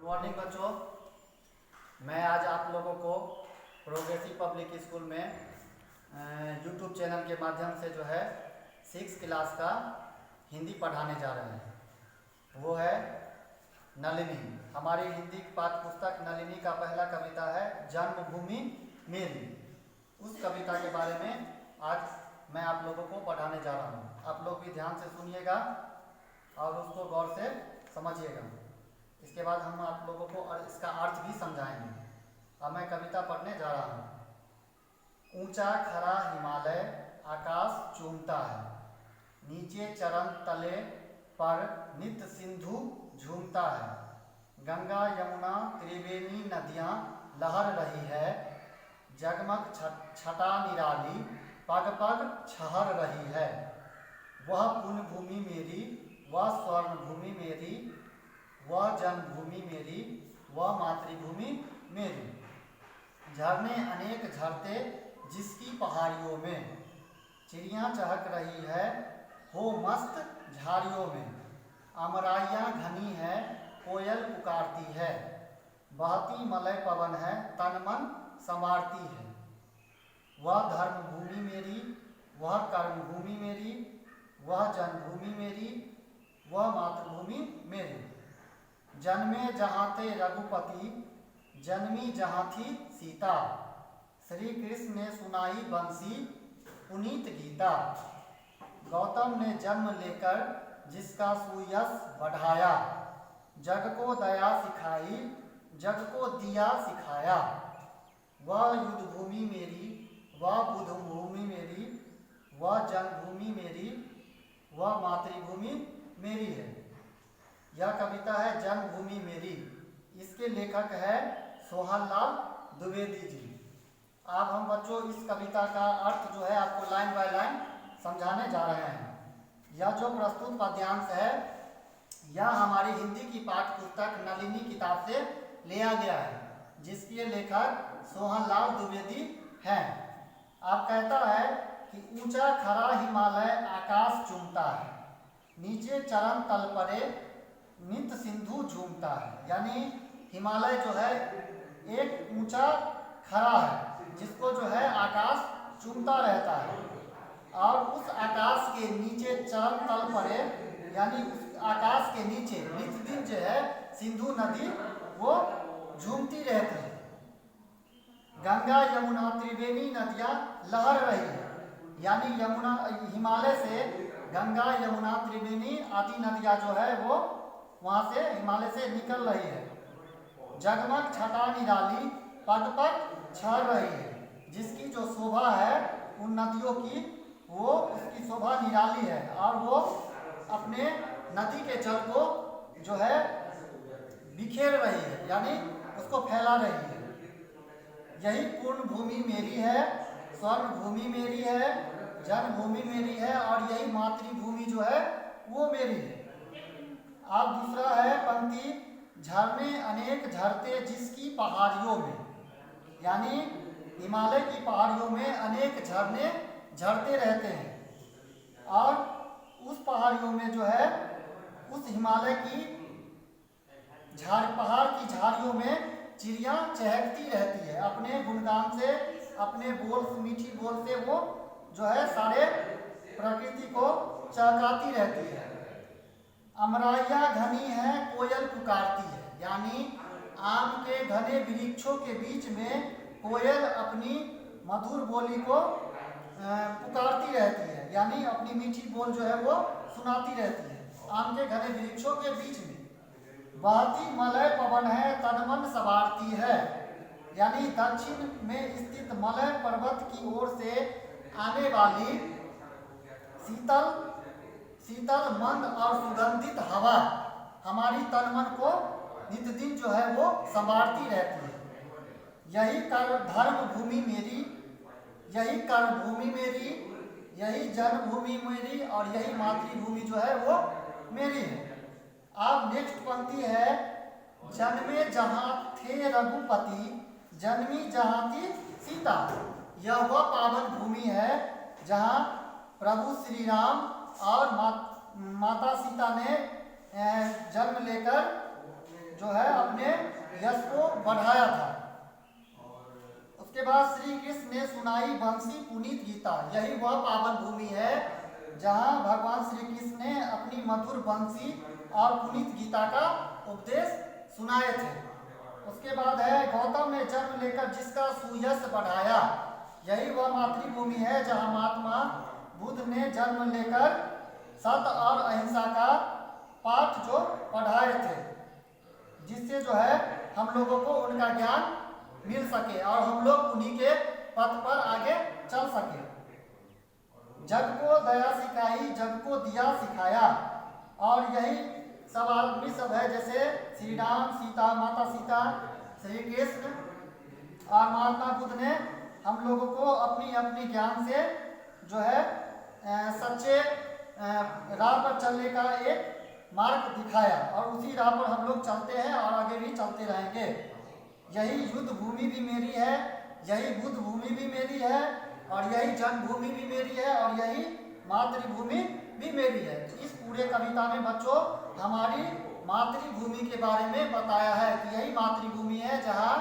Morning बच्चों, मैं आज आप लोगों को प्रोग्रेसिव पब्लिक स्कूल में यूट्यूब चैनल के माध्यम से जो है 6 क्लास का हिंदी पढ़ाने जा रहे हैं। वो है नलिनी। हमारी हिंदी पाठ्य पुस्तक नलिनी का पहला कविता है जन्मभूमि मेरी। उस कविता के बारे में आज मैं आप लोगों को पढ़ाने जा रहा हूँ। आप लोग भी ध्यान से सुनिएगा और उसको गौर से समझिएगा। इसके बाद हम आप लोगों को इसका अर्थ भी समझाएंगे। अब मैं कविता पढ़ने जा रहा हूँ। ऊंचा खड़ा हिमालय आकाश चूमता है, नीचे चरण तले पर नित्य सिंधु झूमता है। गंगा यमुना त्रिवेणी नदियाँ लहर रही है, जगमग छटा निराली पग पग छहर रही है। वह पुण्य भूमि मेरी, वह स्वर्ण भूमि मेरी, वह जन्मभूमि मेरी, वह मातृभूमि मेरी। झरने अनेक झरते जिसकी पहाड़ियों में, चिड़ियाँ चहक रही है हो मस्त झाड़ियों में। अमराइयाँ घनी है कोयल पुकारती है, बहती मलय पवन है तन मन संवारती है। वह धर्मभूमि मेरी, वह कर्मभूमि मेरी, वह जन्मभूमि मेरी, वह मातृभूमि मेरी। जन्मे जहाँ थे रघुपति, जन्मी जहाँ थी सीता, श्री कृष्ण ने सुनाई बंसी पुनीत गीता। गौतम ने जन्म लेकर जिसका सुयश बढ़ाया, जग को दया सिखाई, जग को दिया सिखाया। वह युद्ध भूमि मेरी, वह बुद्ध भूमि मेरी, वह जन्मभूमि मेरी, वह मातृभूमि मेरी है। यह कविता है जन्मभूमि मेरी। इसके लेखक है सोहनलाल द्विवेदी जी। अब हम बच्चों इस कविता का अर्थ जो है आपको लाइन बाय लाइन समझाने जा रहे हैं। यह जो प्रस्तुत पद्यांश है यह हमारी हिंदी की पाठ्य पुस्तक नलिनी किताब से लिया गया है, जिसके लेखक सोहनलाल द्विवेदी हैं। अब कहता है कि ऊंचा खड़ा हिमालय आकाश चूमता है, नीचे चरण तल परे नित्य सिंधु झूमता है। यानी हिमालय जो है एक ऊंचा खड़ा है जिसको जो है आकाश चूमता रहता है, और उस आकाश के नीचे चरण तल परे यानी उस आकाश के नीचे नित्य दिन जो है सिंधु नदी वो झूमती रहती है। गंगा यमुना त्रिवेणी नदियाँ लहर रही है, यानी यमुना हिमालय से गंगा यमुना त्रिवेणी आदि नदियाँ जो है वो वहाँ से हिमालय से निकल रही है। जगमग छटा निराली पग पग छर रही है, जिसकी जो शोभा है उन नदियों की वो उसकी शोभा निराली है, और वो अपने नदी के जल को जो है बिखेर रही है, यानी उसको फैला रही है। यही पूर्ण भूमि मेरी है, स्वर्ण भूमि मेरी है, जन्मभूमि मेरी है, और यही मातृभूमि जो है वो मेरी है। अब दूसरा है पंक्ति, झरने अनेक झरते जिसकी पहाड़ियों में, यानी हिमालय की पहाड़ियों में अनेक झरने झरते रहते हैं, और उस पहाड़ियों में जो है उस हिमालय की पहाड़ की झाड़ियों में चिड़ियाँ चहकती रहती है। अपने गुणगान से, अपने बोल मीठी बोल से वो जो है सारे प्रकृति को चहकाती रहती है। अमराइयाँ घनी है कोयल पुकारती है, यानी आम के घने वृक्षों के बीच में कोयल अपनी मधुर बोली को पुकारती रहती है, यानी अपनी मीठी बोल जो है वो सुनाती रहती है आम के घने वृक्षों के बीच में। बहती मलय पवन है तन मन संवारती है, यानी दक्षिण में स्थित मलय पर्वत की ओर से आने वाली शीतल मंद और सुगंधित हवा हमारी तन मन को नित्य दिन जो है वो संवारती रहती है। यही धर्म भूमि मेरी, यही कर्म भूमि मेरी, यही जन्मभूमि मेरी, और यही मातृभूमि जो है वो मेरी है। अब नेक्स्ट पंक्ति है, जन्मे जहाँ थे रघुपति, जन्मी जहाँ थी सीता। यह वह पावन भूमि है जहाँ प्रभु श्री राम और माता सीता ने जन्म लेकर जो है अपने यश को बढ़ाया था। उसके बाद श्री कृष्ण ने सुनाई बंसी पुनीत गीता। यही वह पावन भूमि है जहाँ भगवान श्री कृष्ण ने अपनी मधुर बंसी और पुनीत गीता का उपदेश सुनाए थे। उसके बाद है गौतम ने जन्म लेकर जिसका सुयश बढ़ाया। यही वह मातृभूमि है जहाँ महात्मा बुद्ध ने जन्म लेकर सत्य और अहिंसा का पाठ जो पढ़ाए थे, जिससे जो है हम लोगों को उनका ज्ञान मिल सके और हम लोग उन्हीं के पथ पर आगे चल सके। जग को दया सिखाई, जग को दिया सिखाया। और यही सब आदमी सब है, जैसे श्री राम, सीता, माता सीता, श्री कृष्ण और महात्मा बुद्ध ने हम लोगों को अपनी अपनी ज्ञान से जो है सच्चे राह पर चलने का एक मार्ग दिखाया और उसी राह पर हम लोग चलते हैं और आगे भी चलते रहेंगे। यही युद्ध भूमि भी मेरी है, यही बुद्ध भूमि भी मेरी है और यही जन्मभूमि भी मेरी है और यही मातृभूमि भी मेरी है। इस पूरे कविता में बच्चों हमारी मातृभूमि के बारे में बताया है कि यही मातृभूमि है जहाँ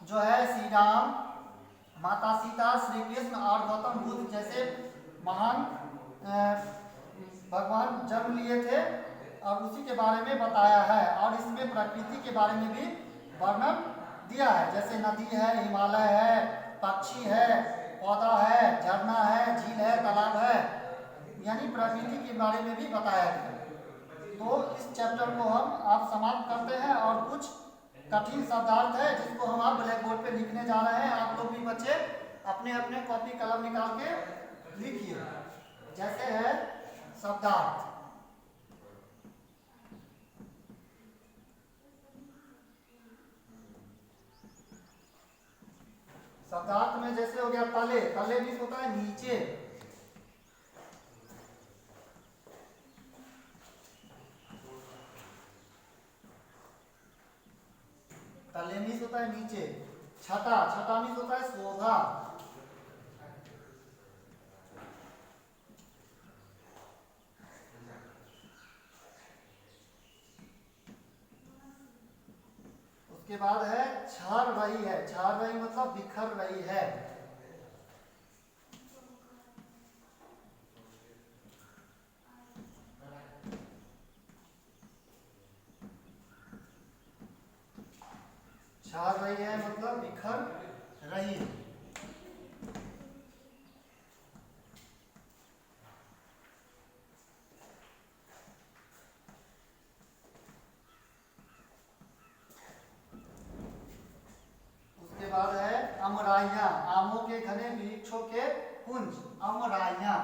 जो है श्री राम, माता सीता, श्री कृष्ण और गौतम बुद्ध जैसे महान भगवान जन्म लिए थे और उसी के बारे में बताया है। और इसमें प्रकृति के बारे में भी वर्णन दिया है, जैसे नदी है, हिमालय है, पक्षी है, पौधा है, झरना है, झील है, तालाब है, यानी प्रकृति के बारे में भी बताया गया। तो इस चैप्टर को हम आप समाप्त करते हैं और कुछ कठिन शब्दार्थ है जिसको हम आप ब्लैक बोर्ड पे लिखने जा रहे हैं। आप लोग भी बच्चे अपने अपने कॉपी कलम निकाल के लिखिए। जैसे है शब्दार्थ, शब्दार्थ में जैसे हो गया तले, तले भी होता है नीचे, तले मीस होता है नीचे। छटा, छटा मीस होता है शोभा। उसके बाद है छर रही है, छर रही मतलब बिखर रही है। छर रही है मतलब बिखर रही है। उसके बाद है अमराइयां, आमों के घने वृक्षों के कुंज, अमराइयां।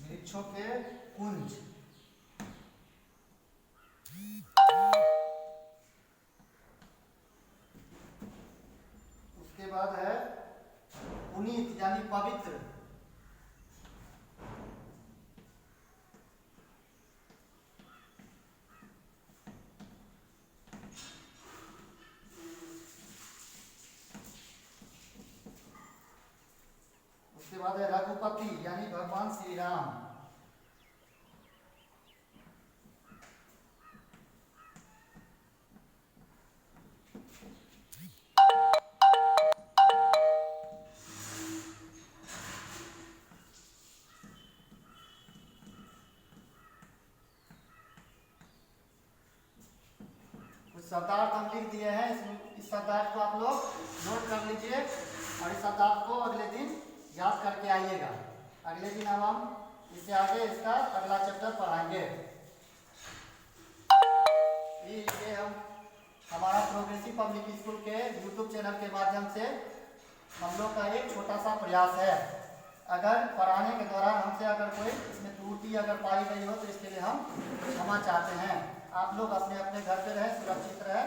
वृक्षों के कुंज। उसके बाद है पुनीत यानी पवित्र। उसके बाद है रघुपति यानी भगवान श्री राम। शब्दार्थ हम लिख दिए हैं, इस शब्दार्थ को आप लोग नोट कर लीजिए और इस शब्दार्थ को अगले दिन याद करके आइएगा। अगले दिन अब हम इससे आगे इसका अगला चैप्टर पढ़ाएंगे। ये हम हमारा प्रोग्रेसिव पब्लिक स्कूल के यूट्यूब चैनल के माध्यम से हम लोग का एक छोटा सा प्रयास है। अगर पढ़ाने के दौरान हमसे अगर कोई इसमें त्रुटि अगर पाई गई हो तो इसके लिए हम क्षमा चाहते हैं। आप लोग अपने अपने घर पे रहें, सुरक्षित रहें।